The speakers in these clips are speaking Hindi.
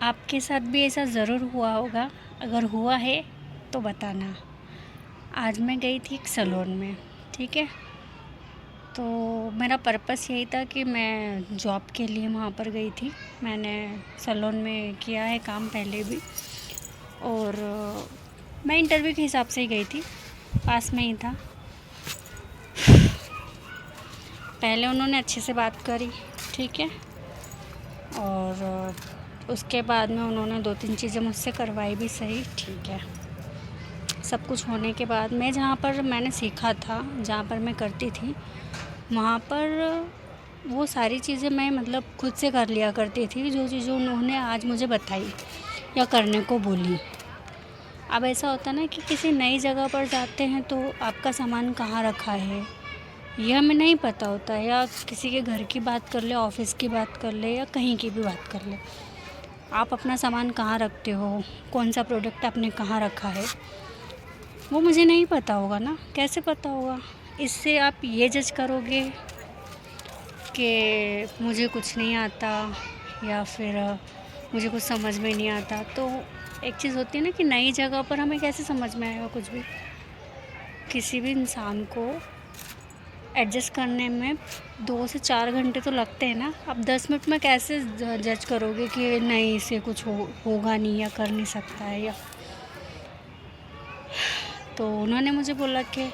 आपके साथ भी ऐसा ज़रूर हुआ होगा, अगर हुआ है तो बताना। आज मैं गई थी एक सैलून में, ठीक है। तो मेरा पर्पस यही था कि मैं जॉब के लिए वहाँ पर गई थी। मैंने सैलून में किया है काम पहले भी, और मैं इंटरव्यू के हिसाब से ही गई थी, पास में ही था। पहले उन्होंने अच्छे से बात करी, ठीक है, और उसके बाद में उन्होंने 2-3 चीज़ें मुझसे करवाई भी, सही, ठीक है। सब कुछ होने के बाद मैं जहाँ पर मैंने सीखा था, जहाँ पर मैं करती थी, वहाँ पर वो सारी चीज़ें मैं मतलब खुद से कर लिया करती थी, जो चीज़ें उन्होंने आज मुझे बताई या करने को बोली। अब ऐसा होता है ना कि किसी नई जगह पर जाते हैं तो आपका सामान कहाँ रखा है ये हमें नहीं पता होता है, या किसी के घर की बात कर ले, ऑफ़िस की बात कर ले, या कहीं की भी बात कर ले, आप अपना सामान कहाँ रखते हो, कौन सा प्रोडक्ट आपने कहाँ रखा है, वो मुझे नहीं पता होगा ना, कैसे पता होगा। इससे आप ये जज करोगे कि मुझे कुछ नहीं आता, या फिर मुझे कुछ समझ में नहीं आता। तो एक चीज़ होती है ना कि नई जगह पर हमें कैसे समझ में आएगा कुछ भी। किसी भी इंसान को एडजस्ट करने में 2 से 4 घंटे तो लगते हैं ना। अब 10 मिनट में कैसे जज करोगे कि नहीं, इसे कुछ होगा नहीं या कर नहीं सकता है। या तो उन्होंने मुझे बोला कि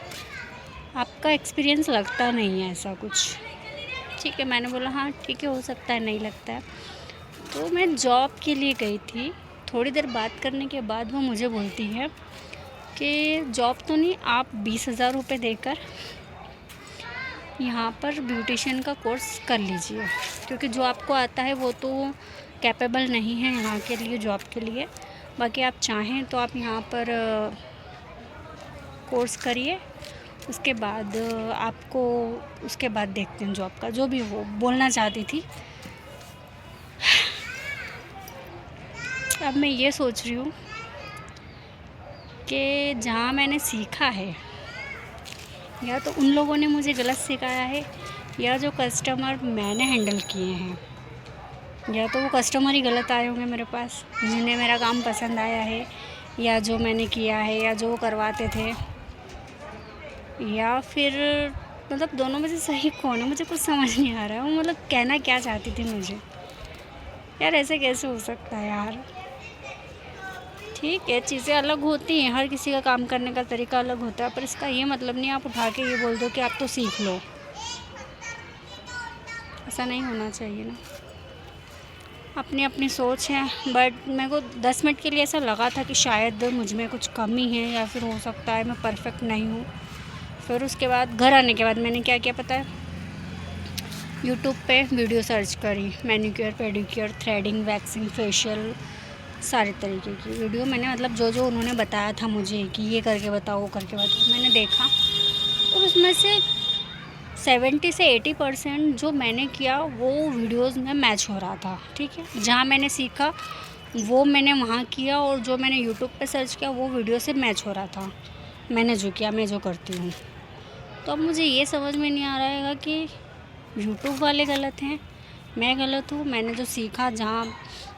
आपका एक्सपीरियंस लगता नहीं है ऐसा कुछ, ठीक है। मैंने बोला हाँ ठीक है, हो सकता है, नहीं लगता है। तो मैं जॉब के लिए गई थी। थोड़ी देर बात करने के बाद वो मुझे बोलती है कि जॉब तो नहीं, आप 20,000 रुपये देकर यहाँ पर ब्यूटिशियन का कोर्स कर लीजिए, क्योंकि जो आपको आता है वो तो कैपेबल नहीं है यहाँ के लिए, जॉब के लिए। बाकी आप चाहें तो आप यहाँ पर कोर्स करिए, उसके बाद आपको, उसके बाद देखते हैं जॉब का, जो भी वो बोलना चाहती थी। अब मैं ये सोच रही हूँ कि जहाँ मैंने सीखा है, या तो उन लोगों ने मुझे गलत सिखाया है, या जो कस्टमर मैंने हैंडल किए हैं, या तो वो कस्टमर ही गलत आए होंगे मेरे पास, जिन्हें मेरा काम पसंद आया है, या जो मैंने किया है, या जो वो करवाते थे, या फिर मतलब दोनों में से सही कौन है, मुझे कुछ समझ नहीं आ रहा है। वो मतलब कहना क्या चाहती थी मुझे, यार ऐसे कैसे हो सकता है यार। ठीक है, चीज़ें अलग होती हैं, हर किसी का काम करने का तरीका अलग होता है, पर इसका ये मतलब नहीं आप उठा के ये बोल दो कि आप तो सीख लो। ऐसा नहीं होना चाहिए ना। अपनी अपनी सोच है, बट मेरे को 10 मिनट के लिए ऐसा लगा था कि शायद मुझ में कुछ कमी है, या फिर हो सकता है मैं परफेक्ट नहीं हूँ। फिर उसके बाद घर आने के बाद मैंने क्या किया पता है, यूट्यूब पे वीडियो सर्च करी, manicure, pedicure, threading, waxing, facial, सारे तरीके की वीडियो मैंने, मतलब जो जो उन्होंने बताया था मुझे कि ये करके बताओ, वो करके बताओ, मैंने देखा। और उसमें से 70 से 80% जो मैंने किया वो वीडियोस में मैच हो रहा था, ठीक है। जहाँ मैंने सीखा वो मैंने वहाँ किया, और जो मैंने यूट्यूब पे सर्च किया वो वीडियो से मैच हो रहा था, मैंने जो किया, मैं जो करती हूँ। तो अब मुझे ये समझ में नहीं आ रहा है कि यूट्यूब वाले गलत हैं, मैं गलत हूँ, मैंने जो सीखा, जहाँ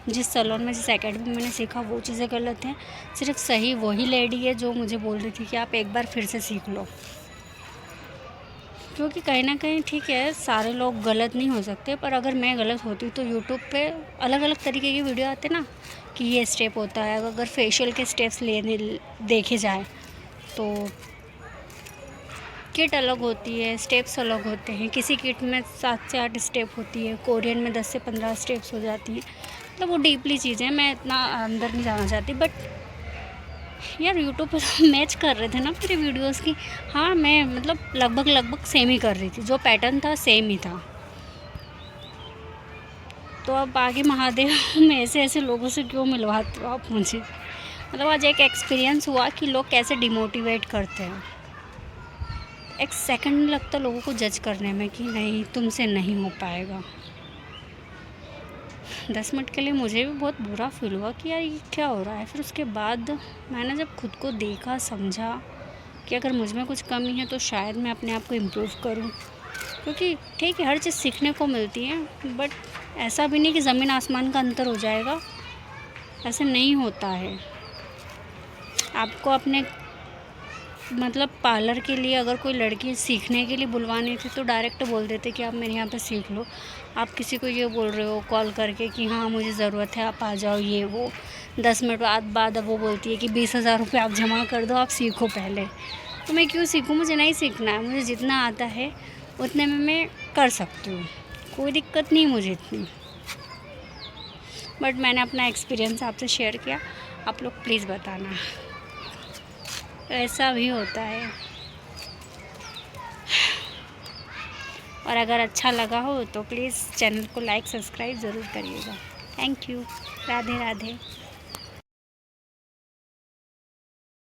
जिस सैलून में, जिस एकेडमी में मैंने सीखा, वो चीज़ें गलत हैं। सिर्फ सही वही लेडी है जो मुझे बोल रही थी कि आप एक बार फिर से सीख लो। क्योंकि कहीं ना कहीं ठीक है, सारे लोग गलत नहीं हो सकते, पर अगर मैं गलत होती तो यूट्यूब पे अलग अलग तरीके की वीडियो आते ना, कि ये स्टेप होता है। अगर फेशियल के स्टेप्स लेने देखे जाए तो किट अलग होती है, स्टेप्स अलग होते हैं। किसी किट में 7 से 8 स्टेप होती है, कोरियन में 10 से 15 स्टेप्स हो जाती हैं। मतलब वो डीपली चीज़ें, मैं इतना अंदर नहीं जाना चाहती, बट यार यूट्यूब पर तो मैच कर रहे थे ना मेरी वीडियोस की। हाँ, मैं मतलब लगभग लगभग सेम ही कर रही थी, जो पैटर्न था सेम ही था। तो अब आगे महादेव में ऐसे ऐसे लोगों से क्यों मिलवाते हो आप मुझे। मतलब आज एक एक्सपीरियंस हुआ कि लोग कैसे डिमोटिवेट करते हैं। एक सेकंड नहीं लगता लोगों को जज करने में कि नहीं, तुमसे नहीं हो पाएगा। 10 मिनट के लिए मुझे भी बहुत बुरा फील हुआ कि यार ये क्या हो रहा है। फिर उसके बाद मैंने जब खुद को देखा, समझा कि अगर मुझ में कुछ कमी है तो शायद मैं अपने आप को इम्प्रूव करूं। क्योंकि ठीक है, हर चीज़ सीखने को मिलती है, बट ऐसा भी नहीं कि ज़मीन आसमान का अंतर हो जाएगा ऐसे नहीं होता है। आपको अपने मतलब पार्लर के लिए अगर कोई लड़की सीखने के लिए बुलवानी थी तो डायरेक्ट बोल देते कि आप मेरे यहाँ पे सीख लो। आप किसी को ये बोल रहे हो कॉल करके कि हाँ मुझे ज़रूरत है, आप आ जाओ, ये वो 10 मिनट बाद अब वो बोलती है कि 20,000 रुपये आप जमा कर दो, आप सीखो पहले। तो मैं क्यों सीखूँ? मुझे नहीं सीखना है। मुझे जितना आता है उतने में मैं कर सकती हूँ, कोई दिक्कत नहीं मुझे इतनी। बट मैंने अपना एक्सपीरियंस आपसे शेयर किया, आप लोग प्लीज़ बताना ऐसा भी होता है। और अगर अच्छा लगा हो तो प्लीज़ चैनल को लाइक सब्सक्राइब ज़रूर करिएगा। Thank you. राधे राधे।